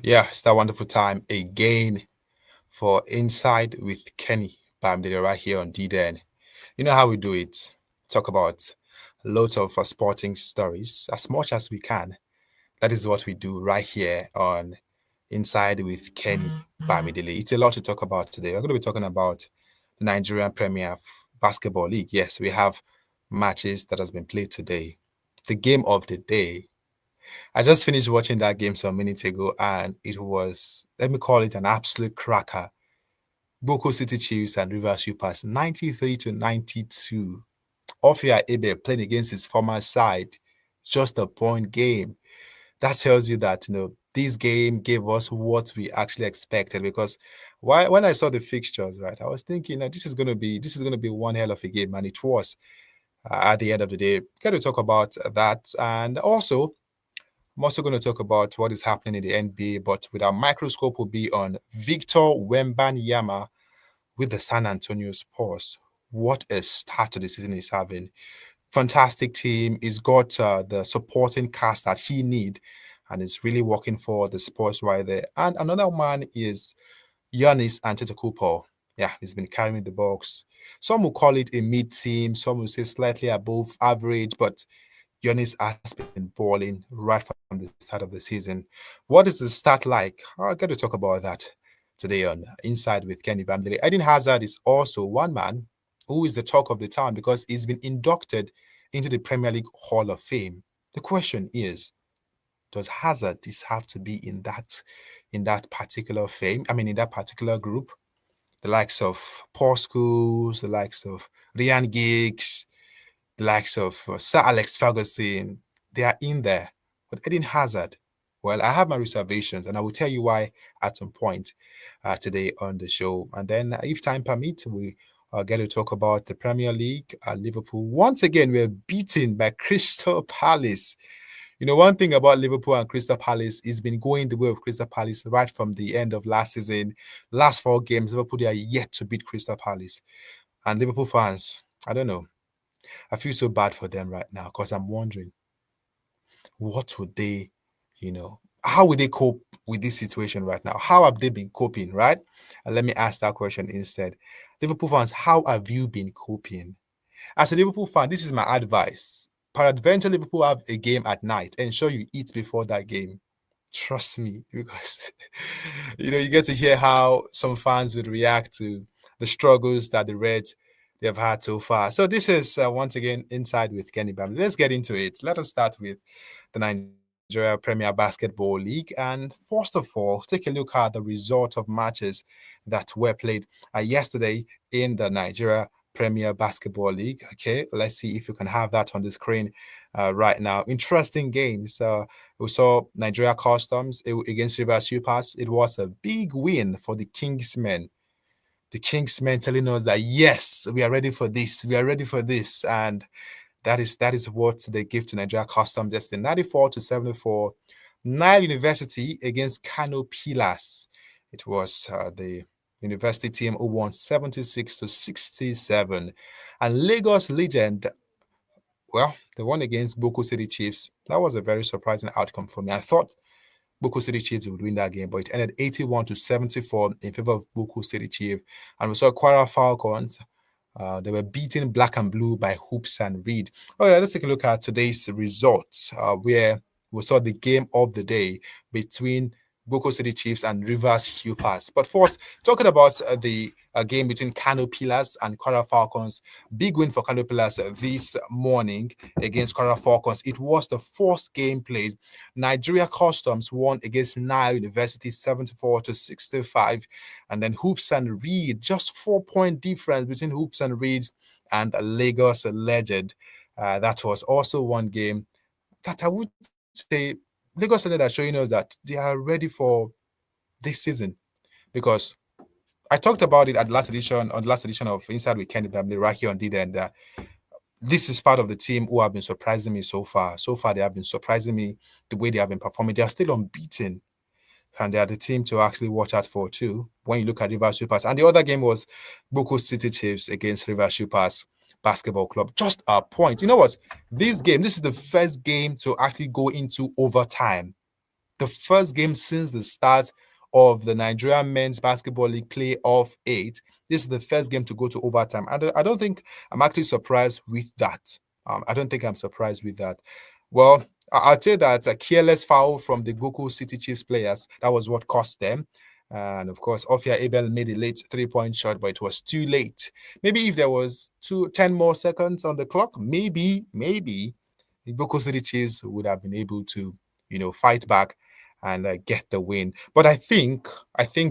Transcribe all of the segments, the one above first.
Yeah, it's that wonderful time again for Inside with Kenny Bamdele right here on DDN. You know how we do it. Talk about loads of sporting stories as much as we can. That is what we do right here on Inside with Kenny Bamidele. It's a lot to talk about today. We're going to be talking about the Nigerian Premier Basketball League. Yes, we have matches that has been played today. The game of the day. I just finished watching that game some minutes ago, and it was, let me call it an absolute cracker. Boko City Chiefs and Rivers Hoopers 93 to 92. Ofia Ebe playing against his former side, just a point game. That tells you that this game gave us what we actually expected. Because when I saw the fixtures, right, I was thinking this is gonna be one hell of a game, and it was. At the end of the day, got to talk about that, and also I'm also going to talk about what is happening in the NBA, but with our microscope will be on Victor Wembanyama with the San Antonio Spurs. What a start to the season he's having. Fantastic team. He's got the supporting cast that he need, and it's really working for the Spurs right there. And another man is Giannis Antetokounmpo. Yeah, he's been carrying the box. Some will call it a mid-team. Some will say slightly above average, but Giannis has been balling right from the start of the season. What is the start like? I'll get to talk about that today on Inside with Kenny Bamdele. Eden Hazard is also one man who is the talk of the town because he's been inducted into the Premier League Hall of Fame. The question is, does Hazard deserve to be in that particular fame? I mean, in that particular group, the likes of Paul Scholes, the likes of Ryan Giggs, the likes of Sir Alex Ferguson, they are in there. But Eden Hazard, well, I have my reservations, and I will tell you why at some point today on the show. And then, if time permits, we get to talk about the Premier League. Liverpool, once again, we're beaten by Crystal Palace. One thing about Liverpool and Crystal Palace is been going the way of Crystal Palace right from the end of last season. Last four games, Liverpool, they are yet to beat Crystal Palace. And Liverpool fans, I don't know. I feel so bad for them right now because I'm wondering what would they, how would they cope with this situation right now? How have they been coping, right? And let me ask that question instead. Liverpool fans, how have you been coping? As a Liverpool fan, this is my advice. Peradventure, Liverpool have a game at night. Ensure you eat before that game. Trust me, because you get to hear how some fans would react to the struggles that the Reds they've had so far. So this is once again Inside with Kenny Bam. Let's get into it. Let us start with the Nigeria Premier Basketball League, and first of all, take a look at the result of matches that were played yesterday in the Nigeria Premier Basketball League. Okay, let's see if you can have that on the screen right now. Interesting games. We saw Nigeria Customs against Rivers Hoopers. It was a big win for the Kingsmen. The Kingsmen telling us that yes, we are ready for this. We are ready for this, and that is what they give to Nigeria Customs. Just the 94 to 74. Nile University against Kano Pillars. It was the University team who won 76 to 67, and Lagos Legend, well, they won against Boko City Chiefs. That was a very surprising outcome for me. I thought Boko City Chiefs would win that game, but it ended 81 to 74 in favor of Boko City Chiefs. And we saw Kwara Falcons. They were beaten black and blue by Hoops and Reed. All right, let's take a look at today's results, where we saw the game of the day between Boko City Chiefs and Rivers Hoopers. But first, talking about the game between Kano Pillars and Kwara Falcons. Big win for Kano Pillars this morning against Kwara Falcons. It was the first game played. Nigeria Customs won against Nile University 74 to 65. And then Hoops and Reed, just 4-point difference between Hoops and Reed and Lagos Legend. That was also one game that I would say Lagos Legend are showing us that they are ready for this season, because I talked about it at the last edition of Inside with Kenny Bamley right here on DD, and this is part of the team who have been surprising me so far. So far, they have been surprising me the way they have been performing. They are still unbeaten, and they are the team to actually watch out for too when you look at Rivers Hoopers. And the other game was Boko City Chiefs against Rivers Hoopers Basketball Club. Just a point. You know what? This is the first game to actually go into overtime. the first game since the start of the Nigerian Men's Basketball League Playoff 8. This is the first game to go to overtime. I don't think I'm actually surprised with that. I don't think I'm surprised with that. Well, I'd say that a careless foul from the Goku City Chiefs players, that was what cost them. And of course, Ofia Abel made a late 3-point shot, but it was too late. Maybe if there was 10 more seconds on the clock, maybe the Boko City Chiefs would have been able to, fight back and get the win. But I think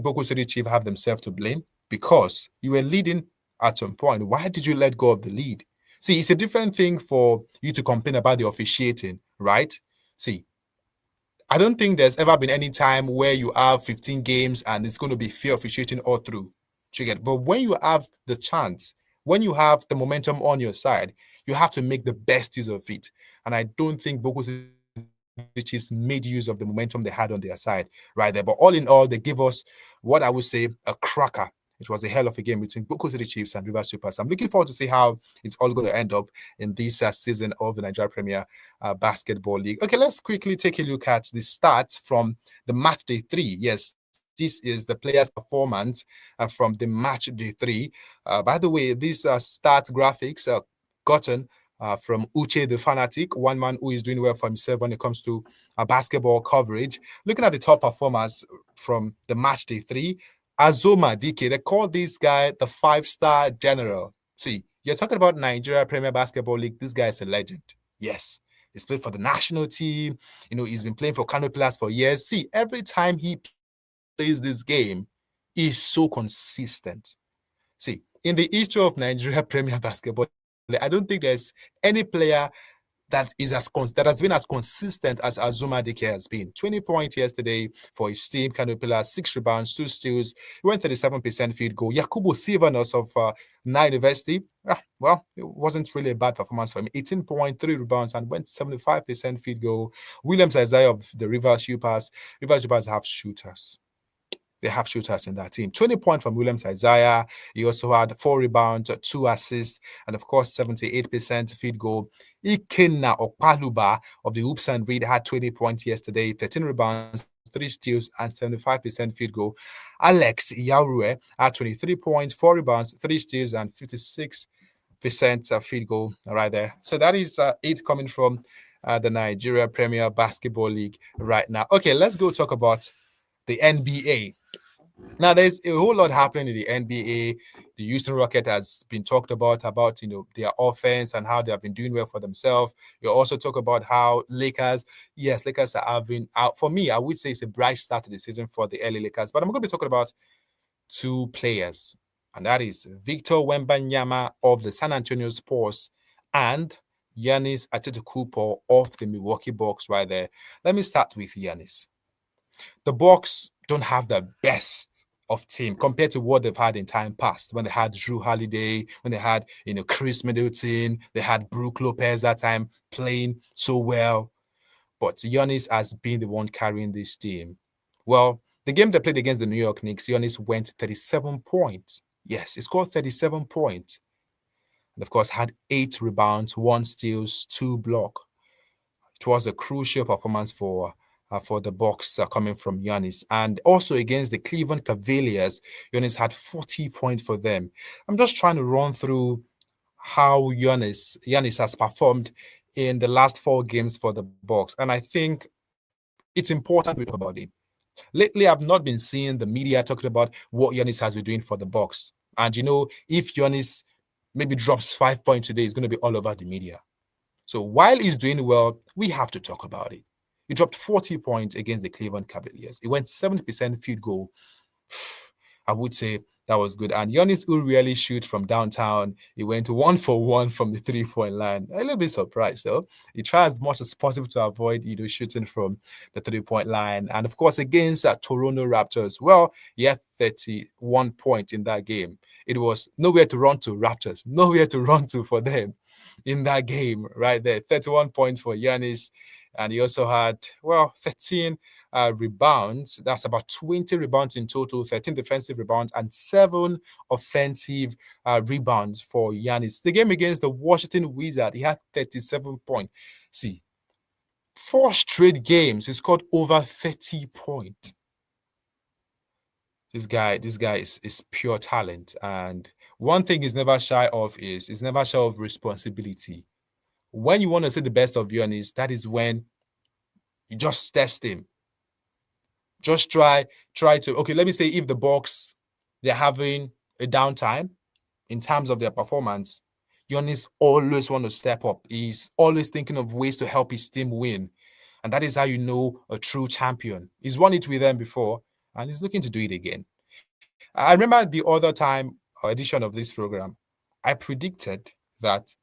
Boko City Chiefs have themselves to blame because you were leading at some point. Why did you let go of the lead? See, it's a different thing for you to complain about the officiating, right? See, I don't think there's ever been any time where you have 15 games and it's going to be fair officiating all through. But when you have the chance, when you have the momentum on your side, you have to make the best use of it. And I don't think Boko City Chiefs made use of the momentum they had on their side right there. But all in all, they give us what I would say a cracker. It was a hell of a game between Boko City Chiefs and Rivers Supers. I'm looking forward to see how it's all going to end up in this season of the Nigeria Premier Basketball League. Okay, let's quickly take a look at the stats from the match day 3. Yes, this is the players' performance from the match day 3. By the way, these stat graphics are gotten from Uche the Fanatic, one man who is doing well for himself when it comes to basketball coverage. Looking at the top performers from the match day 3, Azoma DK, they call this guy the 5-star general. See, you're talking about Nigeria Premier Basketball League. This guy is a legend. Yes, he's played for the national team. He's been playing for Kano Pillars for years. See, every time he plays this game, he's so consistent. See, in the history of Nigeria Premier Basketball, I don't think there's any player that has been as consistent as Azuma Dike has been. 20 points yesterday for his team, Canopilla, 6 rebounds, 2 steals. He went 37% field goal. Yakubu Silvanus of Nile University, well, it wasn't really a bad performance for him. 18.3 rebounds and went 75% field goal. Williams Isaiah of the Rivers Supers. Rivers Supers have shooters. They have shooters in that team. 20 points from Williams Isaiah. He also had 4 rebounds, 2 assists, and of course, 78% field goal. Ikenna Opaluba of the Hoops and Reed had 20 points yesterday, 13 rebounds, 3 steals, and 75% field goal. Alex Yaurue had 23 points, 4 rebounds, 3 steals, and 56% field goal right there. So that is it coming from the Nigeria Premier Basketball League right now. Okay, let's go talk about the NBA. Now, there's a whole lot happening in the NBA. The Houston Rocket has been talked about their offense and how they have been doing well for themselves. You also talk about how Lakers are having, for me, I would say it's a bright start to the season for the LA Lakers. But I'm going to be talking about 2 players, and that is Victor Wembanyama of the San Antonio Spurs and Giannis Antetokounmpo of the Milwaukee Bucks right there. Let me start with Giannis. The Bucks don't have the best of team compared to what they've had in time past, when they had Drew Holiday, when they had Chris Middleton, they had Brook Lopez that time playing so well. But Giannis has been the one carrying this team. Well, the game they played against the New York Knicks, Giannis went 37 points. Yes, he scored 37 points. And of course, had 8 rebounds, 1 steals, 2 blocks. It was a crucial performance for the Bucks coming from Giannis. And also against the Cleveland Cavaliers, Giannis had 40 points for them. I'm just trying to run through how Giannis has performed in the last 4 games for the Bucks. And I think it's important we talk about it. Lately, I've not been seeing the media talking about what Giannis has been doing for the Bucks. And if Giannis maybe drops 5 points today, it's going to be all over the media. So while he's doing well, we have to talk about it. He dropped 40 points against the Cleveland Cavaliers. He went 70% field goal. I would say that was good. And Giannis, who really shoot from downtown, he went 1 for 1 from the 3-point line. A little bit surprised though. He tried as much as possible to avoid shooting from the 3-point line. And of course, against Toronto Raptors, well, he had 31 points in that game. It was nowhere to run to, Raptors. Nowhere to run to for them in that game right there. 31 points for Giannis. And he also had, 13 rebounds. That's about 20 rebounds in total, 13 defensive rebounds, and 7 offensive rebounds for Giannis. The game against the Washington Wizards, he had 37 points. See, 4 straight games, he scored over 30 points. This guy is pure talent. And one thing he's never shy of is never shy of responsibility. When you want to see the best of Giannis, that is when you just test him. Just try to, okay, let me say if the Bucks, they're having a downtime in terms of their performance, Giannis always want to step up. He's always thinking of ways to help his team win. And that is how you know a true champion. He's won it with them before, and he's looking to do it again. I remember the other time or edition of this program, I predicted that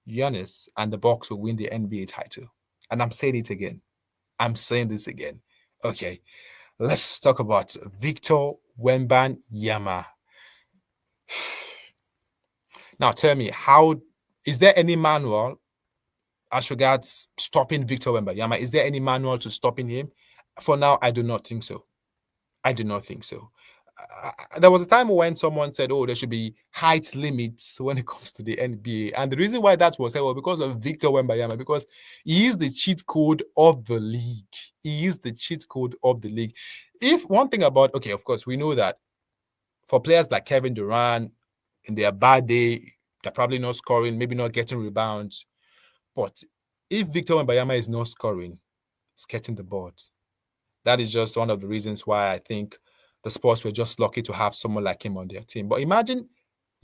Giannis and the Bucks will win the NBA title. And I'm saying it again. I'm saying this again. Okay, let's talk about Victor Wembanyama. Now, tell me, how is there any manual as regards stopping Victor Wembanyama? Is there any manual to stopping him? For now, I do not think so. I do not think so. There was a time when someone said, oh, there should be height limits when it comes to the NBA. And the reason why that was said was because of Victor Wembanyama, because he is the cheat code of the league. He is the cheat code of the league. If one thing about, okay, of course, we know that for players like Kevin Durant, in their bad day, they're probably not scoring, maybe not getting rebounds. But if Victor Wembanyama is not scoring, he's getting the boards. That is just one of the reasons why I think the Spurs were just lucky to have someone like him on their team. But imagine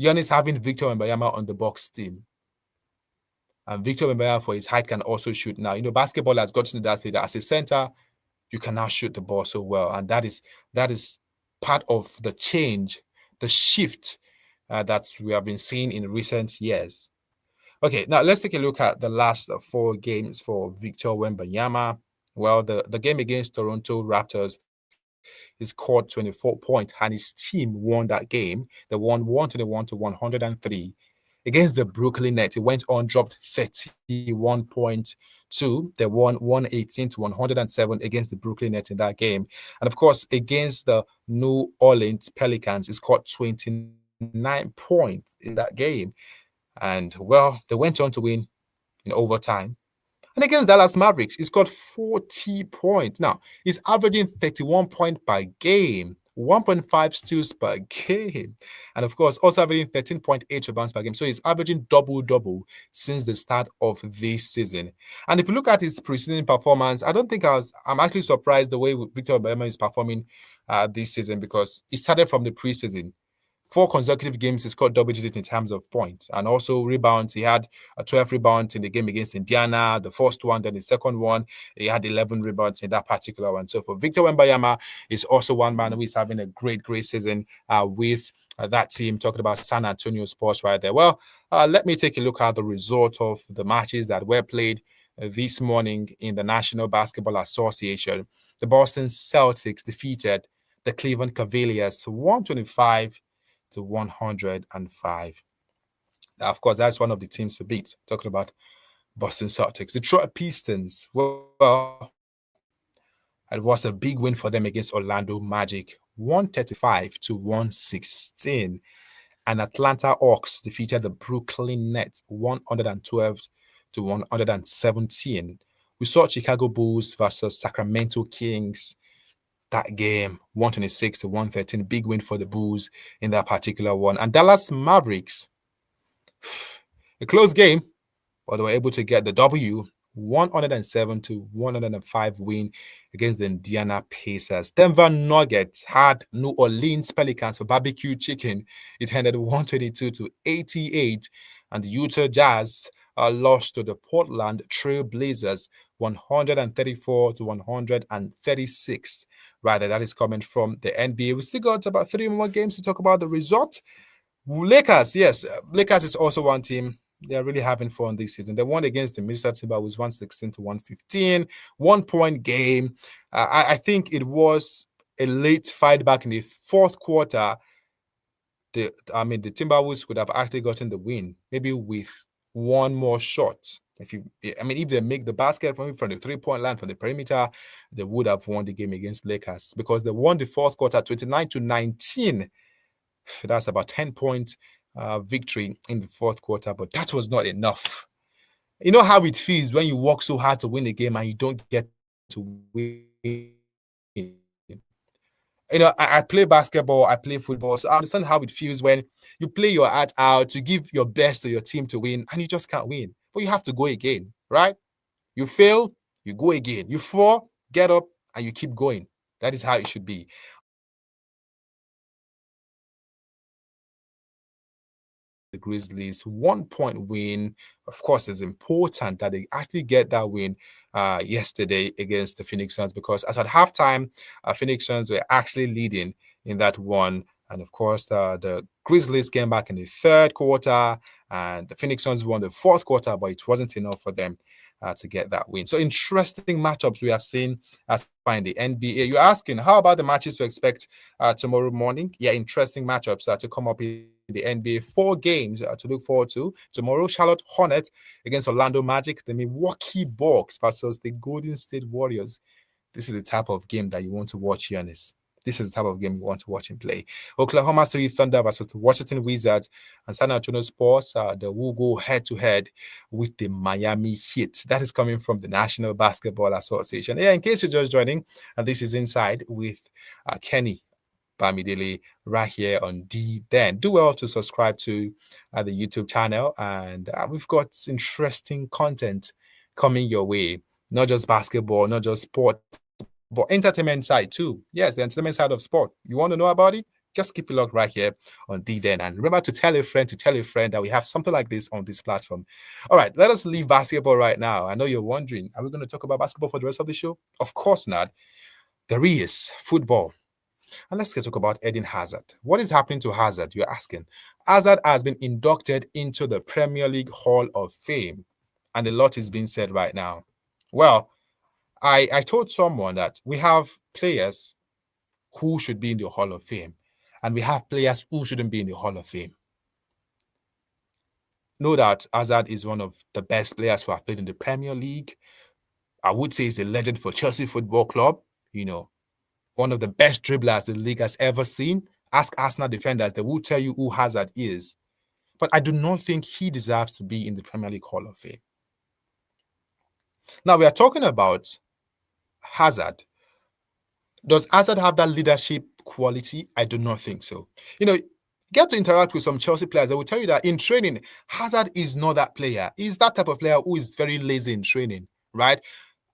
Giannis having Victor Wembanyama on the Bucks team. And Victor Wembanyama, for his height, can also shoot. Now, basketball has gotten to that stage that as a center, you can now shoot the ball so well. And that is part of the change, the shift that we have been seeing in recent years. Okay, now let's take a look at the last 4 games for Victor Wembanyama. Well, the game against Toronto Raptors, he scored 24 points and his team won that game. They won 121 to 103. Against the Brooklyn Nets, he went on, dropped 31.2. They won 118 to 107 against the Brooklyn Nets in that game. And of course, against the New Orleans Pelicans, he scored 29 points in that game. And, well, they went on to win in overtime. And against Dallas Mavericks, he scored 40 points. Now, he's averaging 31 points per game, 1.5 steals per game. And of course, also averaging 13.8 rebounds per game. So he's averaging double-double since the start of this season. And if you look at his preseason performance, I don't think I'm actually surprised the way Victor Wembanyama is performing this season, because he started from the preseason. 4 consecutive games, he scored double digits in terms of points. And also rebounds. He had 12 rebounds in the game against Indiana, the first one, then the second one. He had 11 rebounds in that particular one. So for Victor Wembanyama, is also one man who is having a great season with that team, talking about San Antonio Spurs right there. Well, let me take a look at the result of the matches that were played this morning in the National Basketball Association. The Boston Celtics defeated the Cleveland Cavaliers 125 to 105. Now, of course, that's one of the teams to beat. Talking about Boston Celtics. Detroit Pistons, well, it was a big win for them against Orlando Magic, 135 to 116. And Atlanta Hawks defeated the Brooklyn Nets, 112 to 117. We saw Chicago Bulls versus Sacramento Kings. That game, 126 to 113, big win for the Bulls in that particular one. And Dallas Mavericks, a close game, but they were able to get the W, 107 to 105 win against the Indiana Pacers. Denver Nuggets had New Orleans Pelicans for barbecue chicken. It ended 122 to 88, and the Utah Jazz lost to the Portland Trail Blazers 134 to 136. Rather, that is coming from the NBA. We still got about 3 more games to talk about the result. Lakers, yes. Lakers is also one team. They're really having fun this season. They won against the Minnesota Timberwolves 116 to 115. 1-point game. I think it was a late fight back in the fourth quarter. The Timberwolves could have actually gotten the win, maybe with one more shot. If they make the basket from the 3-point line, from the perimeter, they would have won the game against Lakers, because they won the fourth quarter 29 to 19. That's about 10-point victory in the fourth quarter, but that was not enough. You know how it feels when you work so hard to win a game and you don't get to win. I play basketball, I play football, so I understand how it feels when you play your heart out to give your best to your team to win and you just can't win. But you have to go again, right? You fail, you go again. You fall, get up, and you keep going. That is how it should be. The Grizzlies 1 point win. Of course, it's important that they actually get that win yesterday against the Phoenix Suns because as at halftime, Phoenix Suns were actually leading in that one. And of course, the Grizzlies came back in the third quarter and the Phoenix Suns won the fourth quarter, but it wasn't enough for them to get that win. So interesting matchups we have seen as far in the NBA. You're asking, how about the matches to expect tomorrow morning? Yeah, interesting matchups to come up in the NBA. 4 games to look forward to. Tomorrow, Charlotte Hornets against Orlando Magic. The Milwaukee Bucks versus the Golden State Warriors. This is the type of game that you want to watch, Giannis. This is the type of game you want to watch him play. Oklahoma City Thunder versus the Washington Wizards and San Antonio Spurs. They will go head-to-head with the Miami Heat. That is coming from the National Basketball Association. Yeah, in case you're just joining, and this is Inside with Kenny Bamidele right here on D10. Do well to subscribe to the YouTube channel, and we've got interesting content coming your way. Not just basketball, not just sport, but entertainment side too. Yes, the entertainment side of sport. You want to know about it? Just keep it locked right here on D10. And remember to tell a friend that we have something like this on this platform. All right, let us leave basketball right now. I know you're wondering, are we going to talk about basketball for the rest of the show? Of course not. There is football. And let's talk about Eden Hazard. What is happening to Hazard? You're asking. Hazard has been inducted into the Premier League Hall of Fame. And a lot is being said right now. Well, I told someone that we have players who should be in the Hall of Fame, and we have players who shouldn't be in the Hall of Fame. No doubt, Hazard is one of the best players who have played in the Premier League. I would say he's a legend for Chelsea Football Club. One of the best dribblers the league has ever seen. Ask Arsenal defenders, they will tell you who Hazard is. But I do not think he deserves to be in the Premier League Hall of Fame. Now, we are talking about Hazard. Does Hazard have that leadership quality? I do not think so. Get to interact with some Chelsea players. They will tell you that in training, Hazard is not that player. He's that type of player who is very lazy in training, right?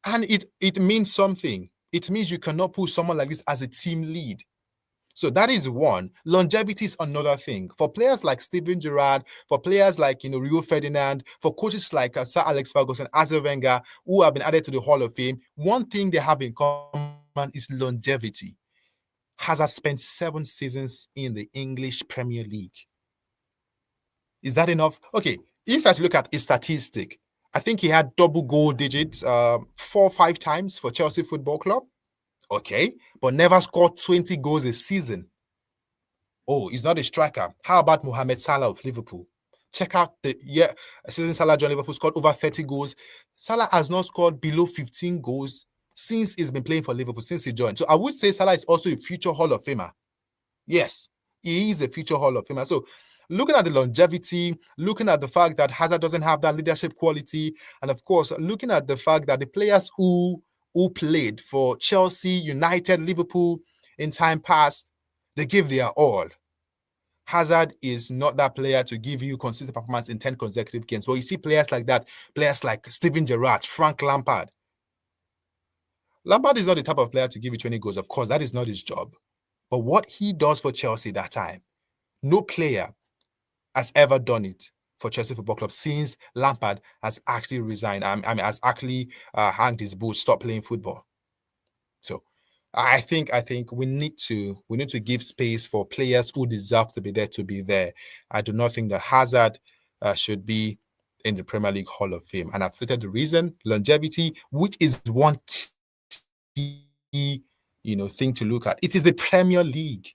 And it means something. It means you cannot put someone like this as a team lead. So that is one. Longevity is another thing. For players like Steven Gerrard, for players like Rio Ferdinand, for coaches like Sir Alex Ferguson, Arsene Wenger, who have been added to the Hall of Fame, one thing they have in common is longevity. Hazard spent 7 seasons in the English Premier League. Is that enough? Okay, if I look at his statistic, I think he had double goal digits 4 or 5 times for Chelsea Football Club. Okay, but never scored 20 goals a season. Oh, he's not a striker. How about Mohamed Salah of Liverpool? Check out the season Salah joined Liverpool, scored over 30 goals. Salah has not scored below 15 goals since he's been playing for Liverpool, since he joined. So I would say Salah is also a future Hall of Famer. Yes, he is a future Hall of Famer. So looking at the longevity, looking at the fact that Hazard doesn't have that leadership quality, and of course, looking at the fact that the players who played for Chelsea, United, Liverpool in time past, they give their all. Hazard is not that player to give you consistent performance in 10 consecutive games. But you see players like that, players like Steven Gerrard, Frank Lampard. Lampard is not the type of player to give you 20 goals. Of course, that is not his job. But what he does for Chelsea that time, no player has ever done it for Chelsea Football Club since Lampard has actually resigned. Has actually hanged his boots, stopped playing football. So I think we need to give space for players who deserve to be there. I do not think that Hazard should be in the Premier League Hall of Fame, and I've stated the reason: longevity, which is one key thing to look at. It is the Premier League.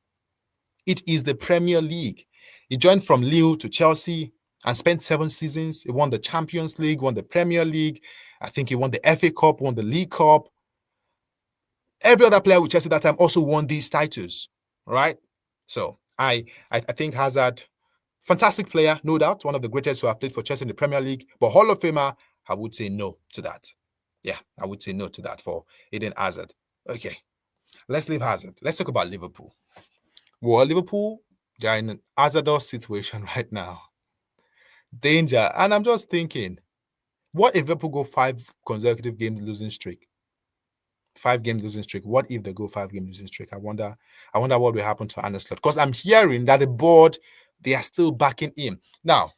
It is the Premier League. He joined from Lille to Chelsea and spent 7 seasons. He won the Champions League, won the Premier League. I think he won the FA Cup, won the League Cup. Every other player with Chelsea that time also won these titles, right? So I think Hazard, fantastic player, no doubt, one of the greatest who have played for Chelsea in the Premier League, but Hall of Famer, I would say no to that. Yeah, I would say no to that for Eden Hazard. Okay, let's leave Hazard. Let's talk about Liverpool. Well, Liverpool, they're in an hazardous situation right now. Danger. And I'm just thinking, what if Liverpool go 5 consecutive games losing streak? 5 games losing streak. What if they go 5 games losing streak? I wonder what will happen to Arne Slot. Because I'm hearing that the board, they are still backing him. Now,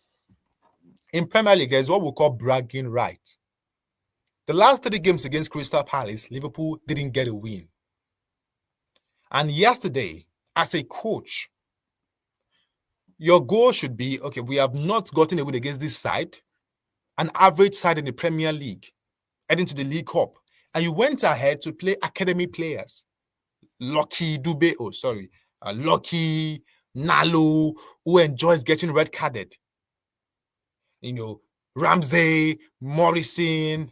in Premier League, there's what we call bragging rights. The last 3 games against Crystal Palace, Liverpool didn't get a win. And yesterday, as a coach, your goal should be, okay, we have not gotten a win against this side, an average side in the Premier League, heading to the League Cup. And you went ahead to play academy players. Lucky Nalo, who enjoys getting red carded. Ramsey, Morrison.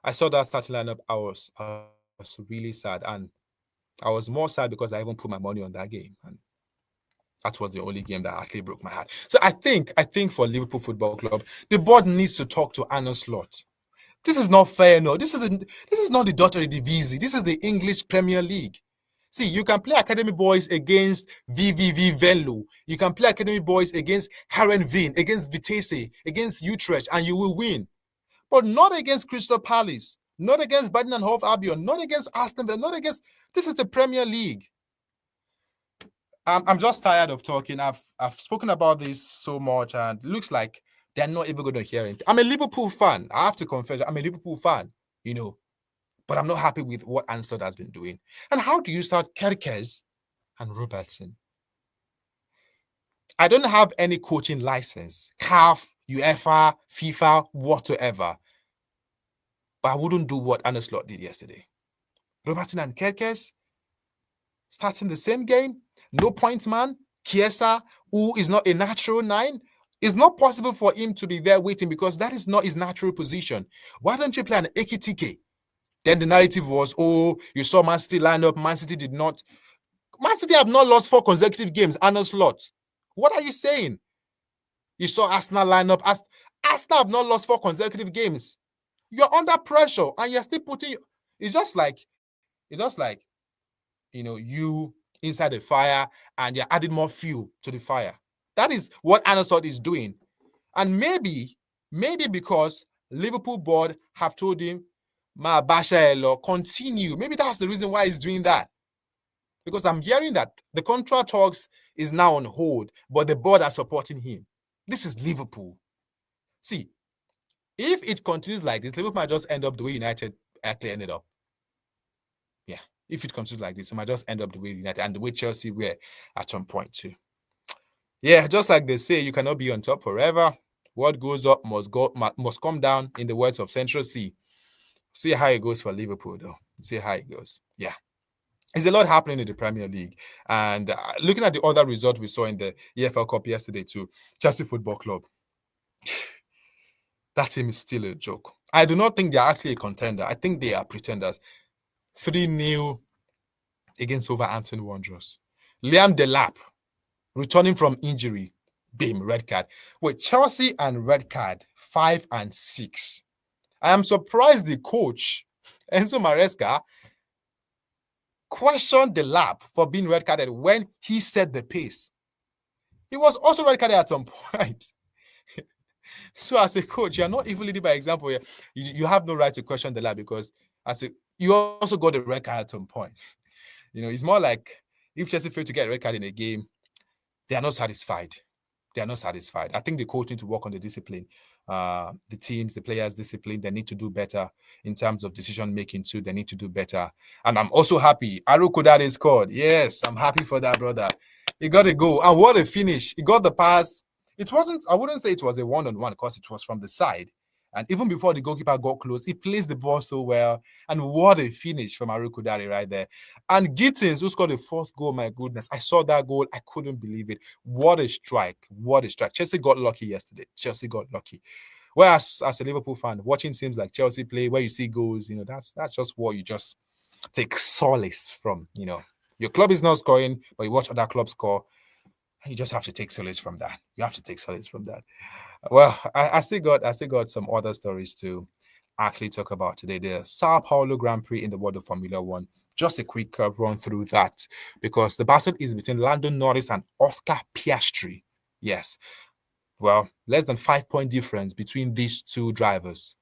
I saw that starting lineup. I was really sad. And I was more sad because I even put my money on that game. And that was the only game that actually broke my heart. So I think for Liverpool Football Club, the board needs to talk to Arne Slot. This is not fair, no. This is not the Dottery Divisi. This is the English Premier League. See, you can play academy boys against VVV Venlo. You can play academy boys against Herenveen, against Vitesse, against Utrecht, and you will win. But not against Crystal Palace, not against Brighton and Hove Albion, not against Aston Villa, not against... This is the Premier League. I'm just tired of talking. I've spoken about this so much, and it looks like they're not even going to hear it. I'm a Liverpool fan. I have to confess, I'm a Liverpool fan, but I'm not happy with what Arne Slot has been doing. And how do you start Kerkez and Robertson? I don't have any coaching license, CAF, UEFA, FIFA, whatever. But I wouldn't do what Arne Slot did yesterday. Robertson and Kerkez starting the same game. No point man. Chiesa, who is not a natural 9, it's not possible for him to be there waiting because that is not his natural position. Why don't you play an Ekitike? Then the narrative was, you saw Man City line up. Man City did not. Man City have not lost 4 consecutive games. Arne Slot. What are you saying? You saw Arsenal line up. Arsenal have not lost 4 consecutive games. You're under pressure and you're still putting... It's just like, you inside the fire and you're adding more fuel to the fire. That is what Arne Slot is doing. And maybe because Liverpool board have told him, Ma Basha Elo, continue. Maybe that's the reason why he's doing that. Because I'm hearing that the contract talks is now on hold, but the board are supporting him. This is Liverpool. See, if it continues like this, Liverpool might just end up the way United actually ended up. Yeah, if it continues like this, it might just end up the way United and the way Chelsea were at some point too. Yeah, just like they say, you cannot be on top forever. What goes up must come down, in the words of Central C. See how it goes for Liverpool, though. See how it goes. Yeah. There's a lot happening in the Premier League. And looking at the other result we saw in the EFL Cup yesterday too, Chelsea Football Club, that team is still a joke. I do not think they're actually a contender. I think they are pretenders. 3-0 against Wolverhampton Wanderers. Liam Delap, returning from injury, bam, red card. With Chelsea and red card, 5 and 6. I am surprised the coach, Enzo Maresca, questioned Delap for being red carded when he set the pace. He was also red carded at some point. So as a coach, you're not even leading by example here. You have no right to question Delap because you also got the red card at some point. It's more like if Chelsea fail to get a red card in a game, they are not satisfied. I think the coach need to work on the discipline. The teams, the players' discipline, they need to do better in terms of decision making too. They need to do better. And I'm also happy. Aru Kodare scored. Yes, I'm happy for that, brother. He got a goal. And what a finish. He got the pass. I wouldn't say it was a one-on-one because it was from the side. And even before the goalkeeper got close, he placed the ball so well. And what a finish from Aru Kodare right there. And Gittins, who scored the 4th goal, my goodness. I saw that goal. I couldn't believe it. What a strike. Chelsea got lucky yesterday. Whereas as a Liverpool fan, watching teams like Chelsea play, where you see goals, that's just what you just take solace from. Your club is not scoring, but you watch other clubs score. You just have to take solace from that. You have to take solace from that. Well, I still got some other stories to actually talk about today. The Sao Paulo Grand Prix in the world of Formula One. Just a quick run through that because the battle is between Lando Norris and Oscar Piastri. Yes, well, less than 5 point difference between these two drivers.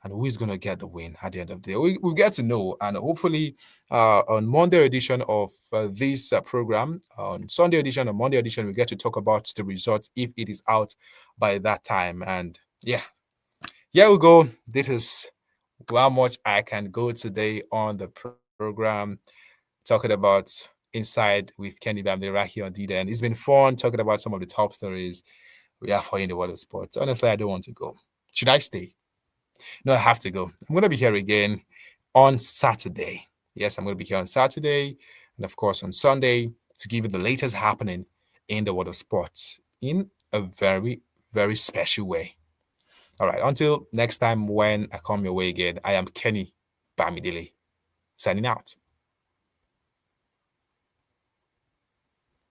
And who is going to get the win at the end of the day? We'll get to know. And hopefully, on Monday edition of this program, on Sunday edition, on Monday edition, we get to talk about the results if it is out by that time. And yeah, here we go. This is how much I can go today on the program, talking about Inside with Kenny Bambi right here on D-Den. It's been fun talking about some of the top stories we have for you in the world of sports. Honestly, I don't want to go. Should I stay? No, I have to go. I'm going to be here again on Saturday. Yes, I'm going to be here on Saturday and, of course, on Sunday to give you the latest happening in the world of sports in a very, very special way. All right, until next time when I come your way again, I am Kenny Bamidele, signing out.